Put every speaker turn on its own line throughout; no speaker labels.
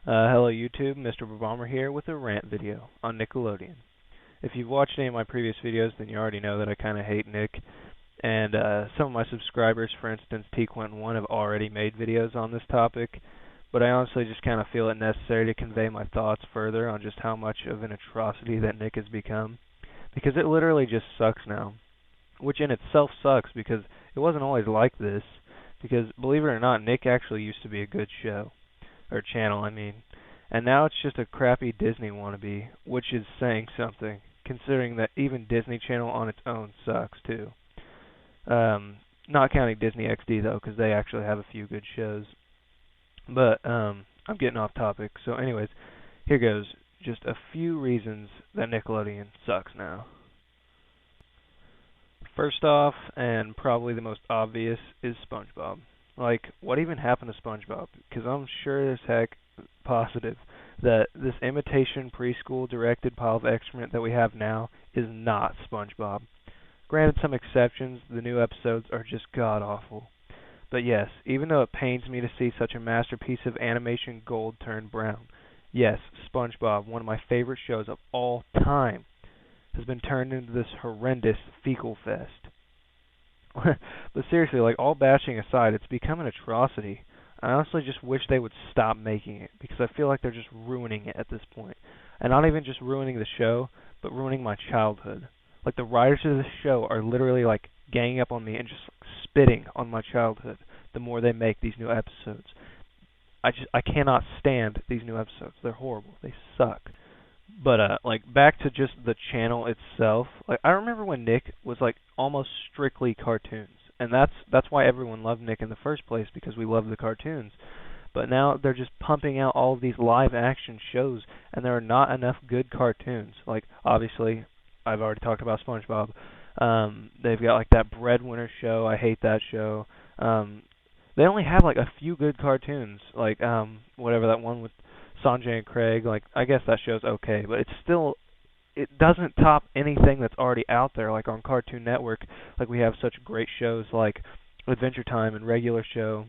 Hello YouTube, Mr. Bomber here with a rant video on Nickelodeon. If you've watched any of my previous videos, then you already know that I kind of hate Nick, and some of my subscribers, for instance TQuentin1, have already made videos on this topic, but I honestly just kind of feel it necessary to convey my thoughts further on just how much of an atrocity that Nick has become, because it literally just sucks now, which in itself sucks because it wasn't always like this, because believe it or not, Nick actually used to be a good show. Or channel, I mean. And now it's just a crappy Disney wannabe, which is saying something, considering that even Disney Channel on its own sucks, too. Not counting Disney XD, though, because they actually have a few good shows. But, I'm getting off topic. So anyways, here goes. Just a few reasons that Nickelodeon sucks now. First off, and probably the most obvious, is SpongeBob. Like, what even happened to SpongeBob? Because I'm sure as heck positive that this imitation preschool-directed pile of excrement that we have now is not SpongeBob. Granted some exceptions, the new episodes are just god-awful. But yes, even though it pains me to see such a masterpiece of animation gold turn brown, yes, SpongeBob, one of my favorite shows of all time, has been turned into this horrendous fecal fest. But seriously, like, all bashing aside, it's become an atrocity. I honestly just wish they would stop making it, because I feel like they're just ruining it at this point. And not even just ruining the show, but ruining my childhood. Like, the writers of this show are literally, like, ganging up on me and just spitting on my childhood the more they make these new episodes. I cannot stand these new episodes. They're horrible. They suck. But like, back to just the channel itself. Like, I remember when Nick was like almost strictly cartoons, and that's why everyone loved Nick in the first place, because we loved the cartoons. But now they're just pumping out all of these live action shows, and there are not enough good cartoons. Like, obviously, I've already talked about SpongeBob. They've got like that Breadwinner show. I hate that show. They only have like a few good cartoons, like whatever that one with Sanjay and Craig. Like, I guess that show's okay, but it doesn't top anything that's already out there. Like on Cartoon Network, like, we have such great shows like Adventure Time and Regular Show,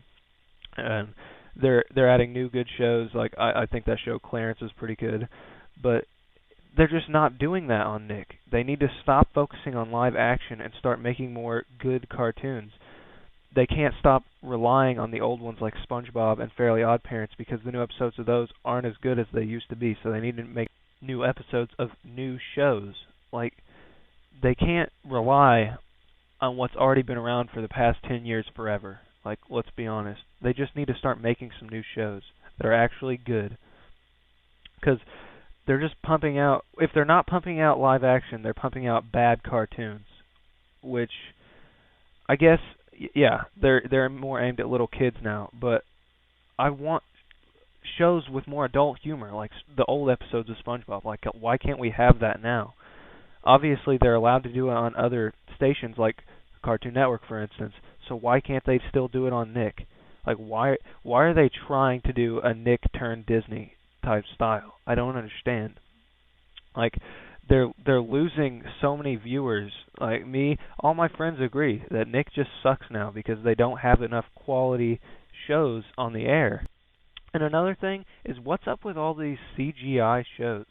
and they're adding new good shows. Like, I think that show Clarence is pretty good, but they're just not doing that on Nick. They need to stop focusing on live action and start making more good cartoons. They can't stop relying on the old ones like SpongeBob and Fairly Odd Parents, because the new episodes of those aren't as good as they used to be, so they need to make new episodes of new shows. Like, they can't rely on what's already been around for the past 10 years forever. Like, let's be honest. They just need to start making some new shows that are actually good. Because they're just pumping out, if they're not pumping out live action, they're pumping out bad cartoons, which I guess, yeah, they're more aimed at little kids now, but I want shows with more adult humor, like the old episodes of SpongeBob. Like, why can't we have that now? Obviously, they're allowed to do it on other stations, like Cartoon Network, for instance. So why can't they still do it on Nick? Like, why are they trying to do a Nick turned Disney type style? I don't understand. Like, they're losing so many viewers. Like me, all my friends agree that Nick just sucks now because they don't have enough quality shows on the air. And another thing is, what's up with all these CGI shows?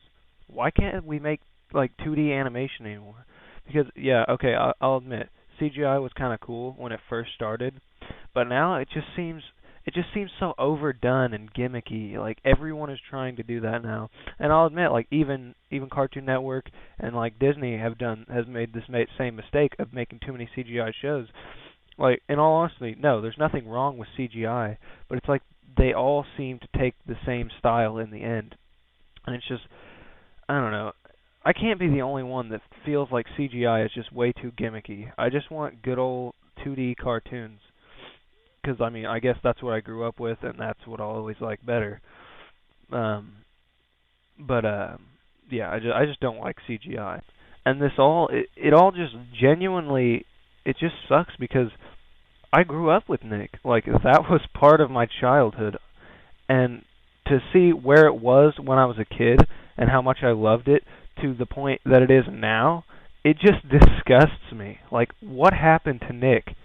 Why can't we make like 2D animation anymore? Because yeah, okay, I'll admit CGI was kind of cool when it first started, but now it just seems so overdone and gimmicky. Like, everyone is trying to do that now. And I'll admit, like, even Cartoon Network and like Disney has made this same mistake of making too many CGI shows. Like, in all honesty, no, there's nothing wrong with CGI, but it's like they all seem to take the same style in the end. And it's just, I don't know. I can't be the only one that feels like CGI is just way too gimmicky. I just want good old 2D cartoons. Because, I mean, I guess that's what I grew up with, and that's what I always like better. Yeah, I just don't like CGI. And this all, it all just genuinely, it just sucks because I grew up with Nick. Like, that was part of my childhood. And to see where it was when I was a kid and how much I loved it to the point that it is now, it just disgusts me. Like, what happened to Nick?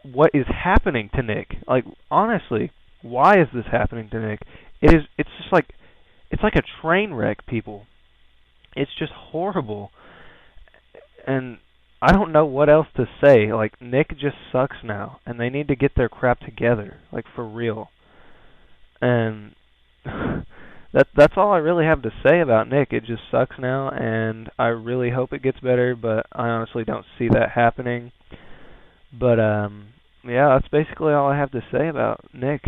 What is happening to Nick? Like, honestly, why is this happening to Nick? It's just like, it's like a train wreck, people. It's just horrible. And I don't know what else to say. Like, Nick just sucks now, and they need to get their crap together, like, for real. And that's all I really have to say about Nick. It just sucks now, and I really hope it gets better, but I honestly don't see that happening. But yeah, that's basically all I have to say about Nick.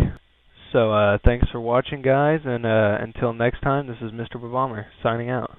So thanks for watching, guys, and until next time, this is Mr. Bomber signing out.